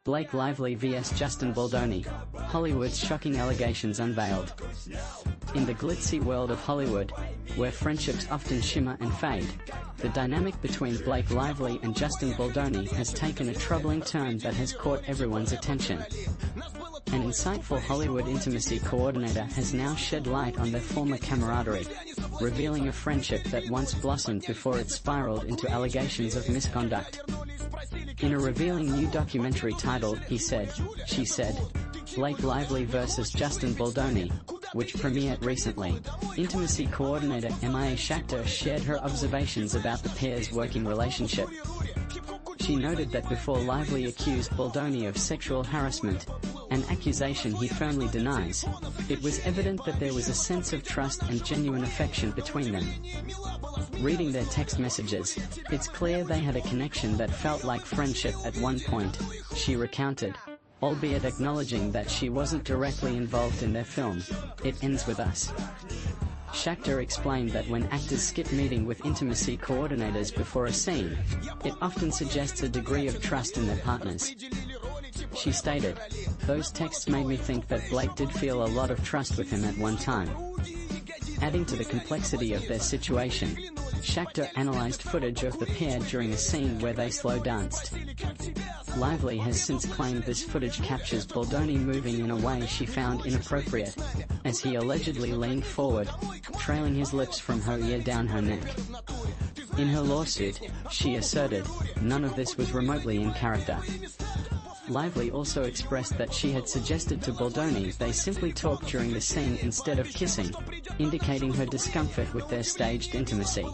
Blake Lively vs Justin Baldoni, Hollywood's shocking allegations unveiled. In the glitzy world of Hollywood, where friendships often shimmer and fade, the dynamic between Blake Lively and Justin Baldoni has taken a troubling turn that has caught everyone's attention. An insightful Hollywood intimacy coordinator has now shed light on their former camaraderie, revealing a friendship that once blossomed before it spiraled into allegations of misconduct. In a revealing new documentary titled He Said, She Said, Blake Lively vs Justin Baldoni, which premiered recently, intimacy coordinator Mia Schachter shared her observations about the pair's working relationship. She noted that before Lively accused Baldoni of sexual harassment, an accusation he firmly denies, it was evident that there was a sense of trust and genuine affection between them. Reading their text messages, it's clear they had a connection that felt like friendship at one point, she recounted, albeit acknowledging that she wasn't directly involved in their film. It ends with us. Schachter explained that when actors skip meeting with intimacy coordinators before a scene, it often suggests a degree of trust in their partners. She stated, "Those texts made me think that Blake did feel a lot of trust with him at one time." Adding to the complexity of their situation, Schachter analyzed footage of the pair during a scene where they slow danced. Lively has since claimed this footage captures Baldoni moving in a way she found inappropriate, as he allegedly leaned forward, trailing his lips from her ear down her neck. In her lawsuit, she asserted, none of this was remotely in character. Lively also expressed that she had suggested to Baldoni they simply talk during the scene instead of kissing, indicating her discomfort with their staged intimacy.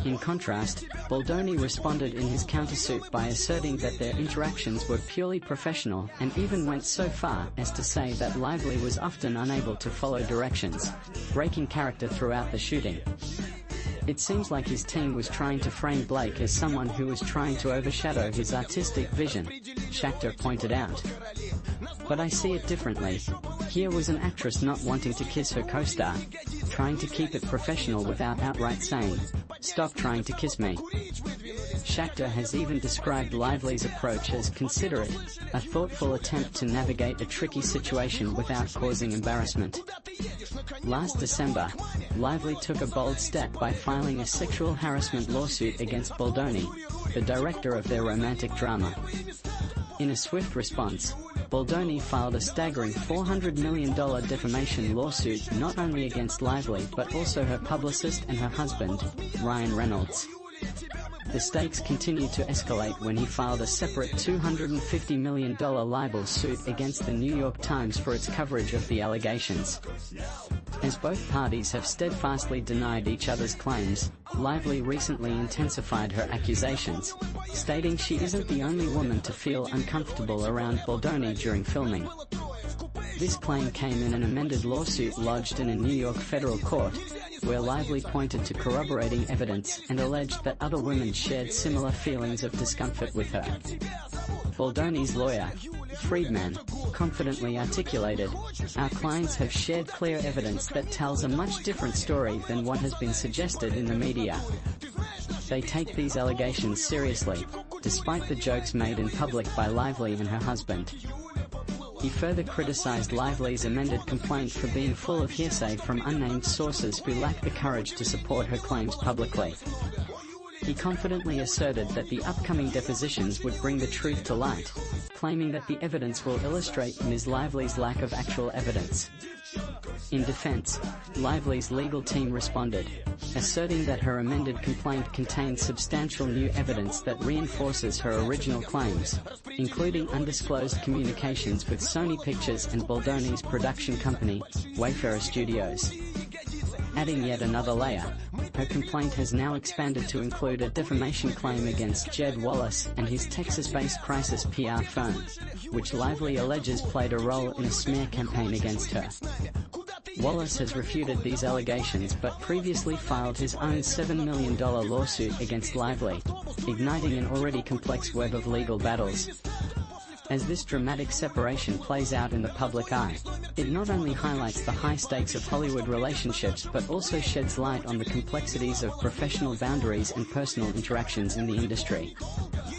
In contrast, Baldoni responded in his countersuit by asserting that their interactions were purely professional and even went so far as to say that Lively was often unable to follow directions, breaking character throughout the shooting. It seems like his team was trying to frame Blake as someone who was trying to overshadow his artistic vision, Schachter pointed out. But I see it differently. Here was an actress not wanting to kiss her co-star, trying to keep it professional without outright saying, "Stop trying to kiss me." Schachter has even described Lively's approach as considerate, a thoughtful attempt to navigate a tricky situation without causing embarrassment. Last December, Lively took a bold step by filing a sexual harassment lawsuit against Baldoni, the director of their romantic drama. In a swift response, Baldoni filed a staggering $400 million defamation lawsuit not only against Lively but also her publicist and her husband, Ryan Reynolds. The stakes continued to escalate when he filed a separate $250 million libel suit against the New York Times for its coverage of the allegations. As both parties have steadfastly denied each other's claims, Lively recently intensified her accusations, stating she isn't the only woman to feel uncomfortable around Baldoni during filming. This claim came in an amended lawsuit lodged in a New York federal court, where Lively pointed to corroborating evidence and alleged that other women shared similar feelings of discomfort with her. Baldoni's lawyer, Friedman, confidently articulated, "Our clients have shared clear evidence that tells a much different story than what has been suggested in the media. They take these allegations seriously, despite the jokes made in public by Lively and her husband." He further criticized Lively's amended complaint for being full of hearsay from unnamed sources who lacked the courage to support her claims publicly. He confidently asserted that the upcoming depositions would bring the truth to light, claiming that the evidence will illustrate Ms. Lively's lack of actual evidence. In defense, Lively's legal team responded, asserting that her amended complaint contains substantial new evidence that reinforces her original claims, including undisclosed communications with Sony Pictures and Baldoni's production company, Wayfarer Studios. Adding yet another layer, her complaint has now expanded to include a defamation claim against Jed Wallace and his Texas-based crisis PR firm, which Lively alleges played a role in a smear campaign against her. Wallace has refuted these allegations but previously filed his own $7 million lawsuit against Lively, igniting an already complex web of legal battles. As this dramatic separation plays out in the public eye, it not only highlights the high stakes of Hollywood relationships but also sheds light on the complexities of professional boundaries and personal interactions in the industry.